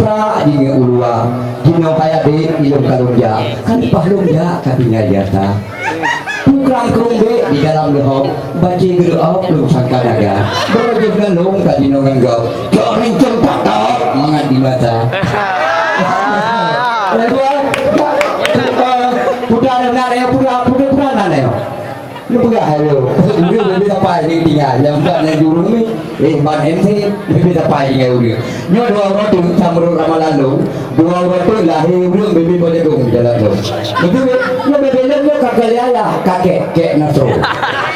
pra dinge ulua dino kaya de ilung kalungja kan pahlungja kabinya jata pukrang kerumbe di dalam lehok baci gerup lung sangka daga berajib galung kadino nganggau joring cempak tau mangan di mata putra nana putra nana lu enggak halo udah lebih apa ini tinggal yang bukan yang jurung ni ban MC lebih apa ini udah nyo dua orang tu samru ramalan lu dua orang tu lahir belum bebe boleh gong jalan tu betul nyo bebe lu kakek ayah kakek Nasro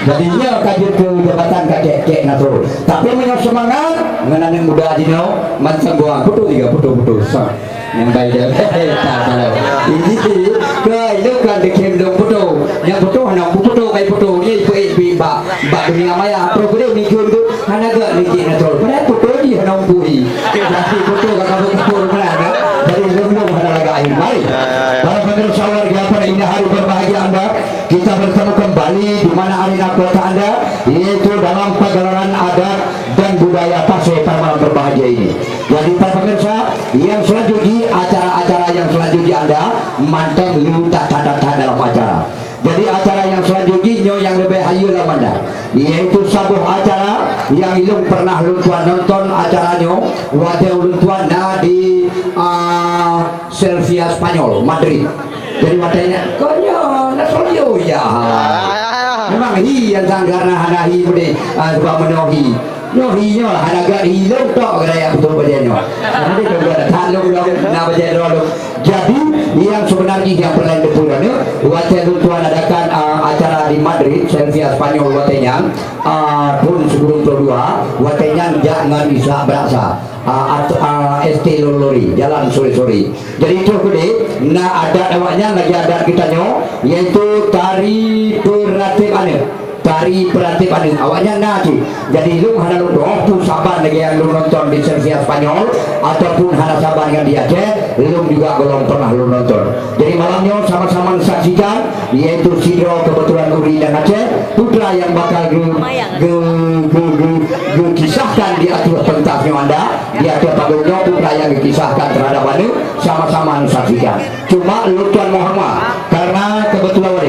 jadinya kajian ke jabatan kakek Nasro tapi menyo semangat mengenai muda dino macam buang putu yang baik dia kalau ini ke itu kan dikirim dong putu yang putu hanya putu baik putu ni ibu bak dunia maya pro dia ni kau tu hanya ke lagi natural pada putu ni hanya bui jadi putu kakak putu mana dari belum ada lagi air mari para pemirsa warga pada ini hari berbahagia anda kita bertemu kembali di mana arena kota anda yaitu dalam pagelaran adat dan budaya Pasai pada malam berbahagia ini. Jadi para pemirsa yang selanjutnya acara-acara yang selanjutnya anda mantap lu tak catat dalam acara. Jadi acara yang selanjutnya yang lebih hayu lah anda yaitu sebuah acara yang ilung pernah lu tuan nonton acaranya wadah lu tuan di Sevilla Spanyol Madrid. Jadi wadahnya konyo nasolio ya. Memang yang sanggarna hanahi bude suka menohi nohinya lah hanaga hilong tok gaya betul badannya nanti juga talung na badan dulu jadi yang sebenarnya yang pernah dipulannya waktu tuan adakan acara di Madrid Sevilla Spanyol watenya pun sebelum kedua watenya jangan bisa berasa ST Lolori jalan sore-sore jadi itu gede nah ada awaknya lagi ada kita yaitu tari beratib aneh tari beratib aneh awaknya nanti jadi lu hana lu doh sabar lagi yang lu nonton di Sevilla Spanyol ataupun hana sabar yang di Aceh lu juga belum pernah lu nonton jadi malamnya sama-sama saksikan yaitu Sidro kebetulan Uri dan Aceh putra yang bakal kisahkan di atas pentasnya anda di atas panggungnya putra yang dikisahkan terhadap anda sama-sama saksikan cuma lu Tuan Muhammad karena kebetulan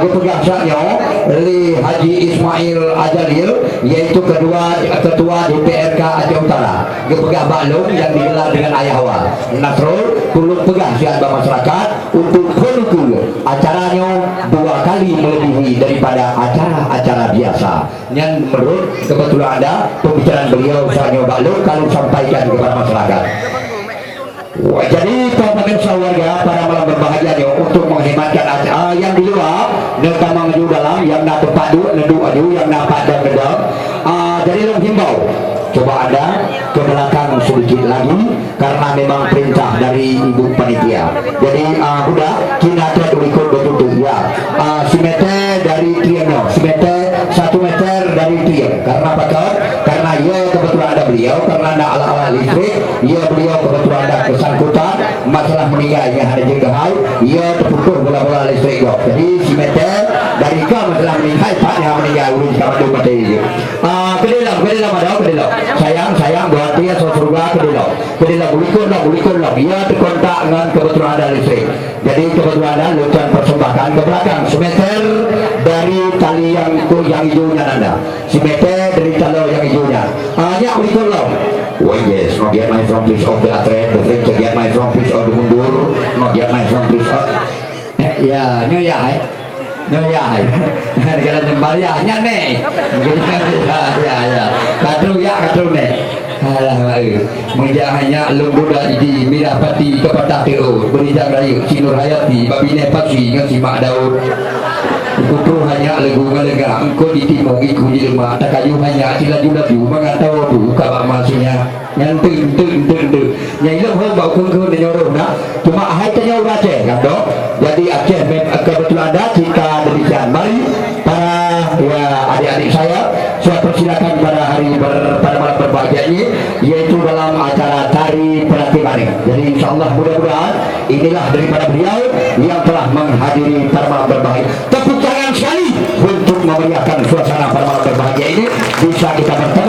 kepegasannya oleh Haji Ismail Ajalil yaitu ketua DPRK Aceh Utara kepegah Balung yang digelar dengan ayah awal Nasrul perlu pegah siapa masyarakat untuk pendukung acaranya 2 kali melebihi daripada acara-acara biasa yang menurut kebetulan ada pembicaraan beliau Sanyo Balung kalau sampaikan kepada masyarakat. Wah, jadi pemirsa warga pada malam berbahagia untuk menghematkan acara yang di luar dan maju dalam yang nak terpadu nedu yang nak padam gedang jadi long himbau coba anda ke belakang sedikit lagi karena memang perintah dari ibu panitia jadi udah kita tidak ikut betul ya simeter dari triano simeter 1 meter dari trian karena apa karena ya kebetulan ada beliau karena ada ala-ala listrik ya beliau kebetulan ada kesangkutan masalah meninggal yang ada jengahai ya terputus bola-bola listrik jadi simeter dari kau masalah meninggal pak yang meninggal urus kamar dua mati kedelah ada kedelah sayang buat dia surga kedelah bulikun lah dia terkontak dengan kebetulan ada listrik jadi kebetulan ada lucuan persembahkan ke belakang semeter dari tali yang hijaunya anda semeter dari tali yang hijaunya hanya bulikun lah oh yes not yet my front piece of the atret the thing to get my front piece of the mundur not yet my front piece of ya như vậy kalau jembal ya nih ya katru nih hanya lu budak di Mirapati kepada TO berita raya Sinur Hayati babine pasti ngasi mak Daud Kutu hanya lagu ngalega engkau di timur iku di rumah tak kayu hanya sila juga biu mengatau tu kabar masihnya yang tu yang itu hal bau kengkeng dan nyorong nak cuma hai tanya Aceh kan dok jadi Aceh kebetulan ada kita demikian mari para ya adik-adik saya persilakan pada pada malam berbahagia ini yaitu dalam acara tari peratiban jadi insyaallah mudah-mudahan inilah daripada beliau yang telah menghadiri pada malam berbahagia tepuk tangan sekali untuk memeriahkan suasana pada malam berbahagia ini bisa kita bertemu